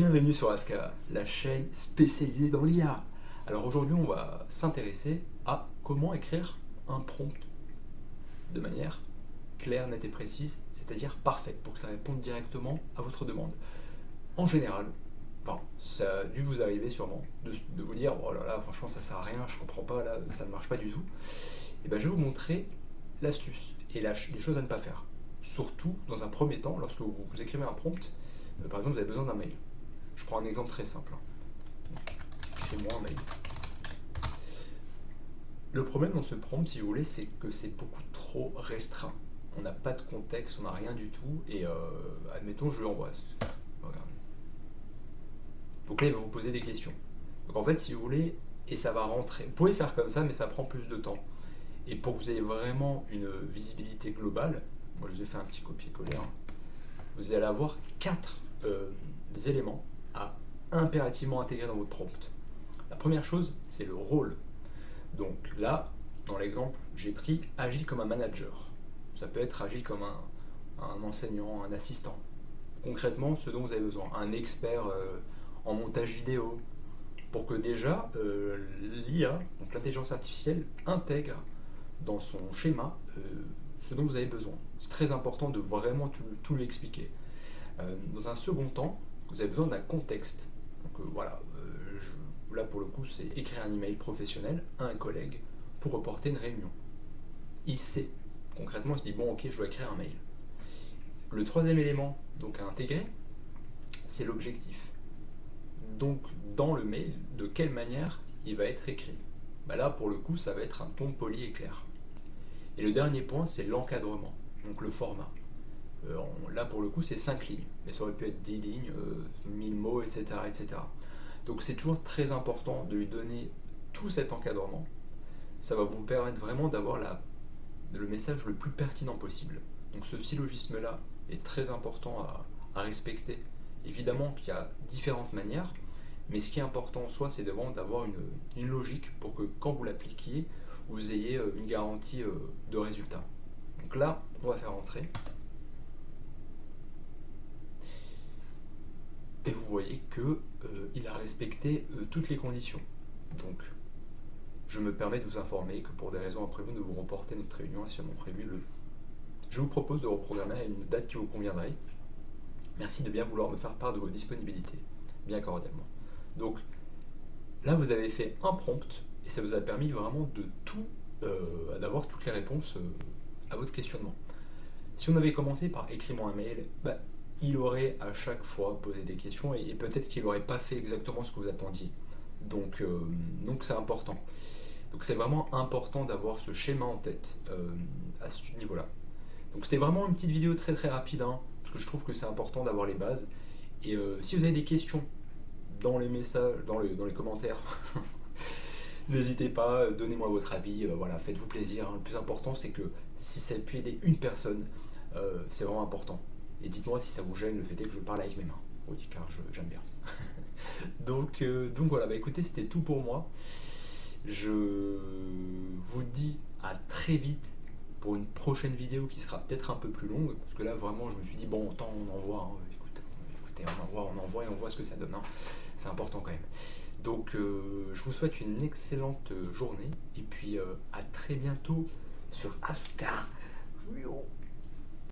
Bienvenue sur Aska, la chaîne spécialisée dans l'IA. Alors aujourd'hui, on va s'intéresser à comment écrire un prompt de manière claire, nette et précise, c'est-à-dire parfaite, pour que ça réponde directement à votre demande. En général, ça a dû vous arriver sûrement de vous dire oh là là, franchement ça sert à rien, je comprends pas, là ça ne marche pas du tout. Et bien je vais vous montrer l'astuce et les choses à ne pas faire. Surtout dans un premier temps, lorsque vous écrivez un prompt, par exemple vous avez besoin d'un mail. Je prends un exemple très simple. Écrivez-moi un mail. Le problème dans ce prompt, si vous voulez, c'est que c'est beaucoup trop restreint. On n'a pas de contexte, on n'a rien du tout, et admettons, je lui envoie. Regarde. Donc là, il va vous poser des questions. Donc en fait, si vous voulez, et ça va rentrer. Vous pouvez faire comme ça, mais ça prend plus de temps. Et pour que vous ayez vraiment une visibilité globale, moi je vous ai fait un petit copier-coller, vous allez avoir 4 éléments à impérativement intégrer dans votre prompt. La première chose, c'est le rôle. Donc là, dans l'exemple, j'ai pris agis comme un manager. Ça peut être agis comme un enseignant, un assistant. Concrètement, ce dont vous avez besoin, un expert en montage vidéo, pour que déjà l'IA, donc l'intelligence artificielle, intègre dans son schéma ce dont vous avez besoin. C'est très important de vraiment tout lui expliquer. Dans un second temps, vous avez besoin d'un contexte. Donc là pour le coup, c'est écrire un email professionnel à un collègue pour reporter une réunion. Il sait, concrètement, il se dit bon ok, je dois écrire un mail. Le troisième élément donc à intégrer, c'est l'objectif. Donc dans le mail, de quelle manière il va être écrit. Là pour le coup, ça va être un ton poli et clair. Et le dernier point, c'est l'encadrement, donc le format. Là pour le coup, c'est 5 lignes, mais ça aurait pu être 10 lignes, 1000 mots, etc., etc. Donc c'est toujours très important de lui donner tout cet encadrement. Ça va vous permettre vraiment d'avoir le message le plus pertinent possible. Donc ce syllogisme-là est très important à respecter. Évidemment qu'il y a différentes manières, mais ce qui est important en soi, c'est vraiment d'avoir une logique pour que quand vous l'appliquiez, vous ayez une garantie de résultat. Donc là, on va faire entrer. Et vous voyez qu'il a respecté toutes les conditions. Donc, je me permets de vous informer que pour des raisons imprévues, nous vous reporter notre réunion initialement prévue Je vous propose de reprogrammer à une date qui vous conviendrait. Merci de bien vouloir me faire part de vos disponibilités, bien cordialement. Donc, là, vous avez fait un prompt et ça vous a permis vraiment d'avoir toutes les réponses à votre questionnement. Si on avait commencé par écrire-moi un mail, il aurait à chaque fois posé des questions et peut-être qu'il n'aurait pas fait exactement ce que vous attendiez. Donc c'est important. Donc c'est vraiment important d'avoir ce schéma en tête à ce niveau-là. Donc c'était vraiment une petite vidéo très très rapide, parce que je trouve que c'est important d'avoir les bases. Et si vous avez des questions dans les messages, dans les commentaires, n'hésitez pas, donnez-moi votre avis, faites-vous plaisir. Le plus important, c'est que si ça a pu aider une personne, c'est vraiment important. Et dites-moi si ça vous gêne le fait que je parle avec mes mains. Oui, car j'aime bien. donc voilà, écoutez, c'était tout pour moi. Je vous dis à très vite pour une prochaine vidéo qui sera peut-être un peu plus longue, parce que là vraiment je me suis dit bon, autant on envoie, écoutez, on envoie et on voit ce que ça donne. C'est important quand même. Donc je vous souhaite une excellente journée et puis à très bientôt sur Aska.